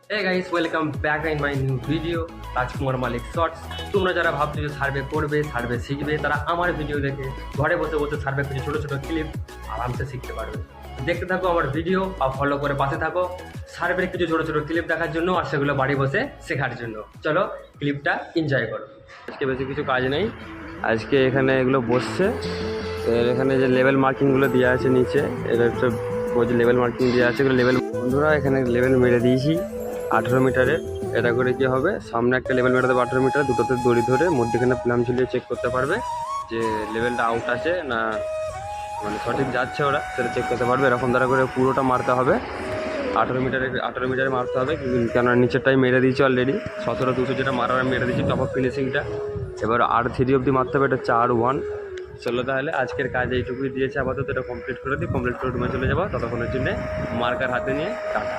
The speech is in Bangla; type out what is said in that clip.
Hey guys, welcome back in my new video Rajkumar Malik shorts. তোমরা যারা ভাবছো যে সার্ভে করবে, সার্ভে শিখবে, তারা আমার ভিডিও দেখে ঘরে বসে বসে সার্ভে কিছু ছোটো ছোটো ক্লিপ আরামসে শিখতে পারবে। দেখতে থাকো আমার ভিডিও আর ফলো করে পাশে থাকো সার্ভের কিছু ছোটো ছোটো ক্লিপ দেখার জন্য আর সেগুলো বাড়ি বসে শেখার জন্য। চলো ক্লিপটা এনজয় করো। আজকে বেশি কিছু কাজ নেই, আজকে এখানে এগুলো বসছে। এখানে যে লেভেল মার্কিংগুলো দেওয়া আছে নিচে, এটা একটা লেভেল মার্কিং দেওয়া আছে, এগুলো লেভেল বন্ধুরা এখানে লেভেল মেরে দিয়েছি 18 মিটারে। এটা করে কি হবে, সামনে একটা লেভেল মেরে দেবে 18 মিটার, দুটোতে দড়ি ধরে মধ্যেখানে প্লাম ঝুলিয়ে চেক করতে পারবে যে লেভেলটা আউট আছে না মানে সঠিক যাচ্ছে, ওরা সেটা চেক করতে পারবে। এরকম দ্বারা করে পুরোটা মারতে হবে 18 মিটারে মারতে হবে, কেননা নিচেরটাই মেরে দিয়েছি অলরেডি 17-200 যেটা মারার মেরে দিয়েছি টপ আপ ফিনিশিংটা। এবার আর 3 অবধি মারতে হবে, এটা 4-1। চলো তাহলে আজকের কাজ এইটুকুই দিয়েছে, আপাতত এটা কমপ্লিট করে দিই, কমপ্লিট করে রুমে চলে যাবো। ততক্ষণের জন্যে মার্কার হাতে নিয়ে টাটা।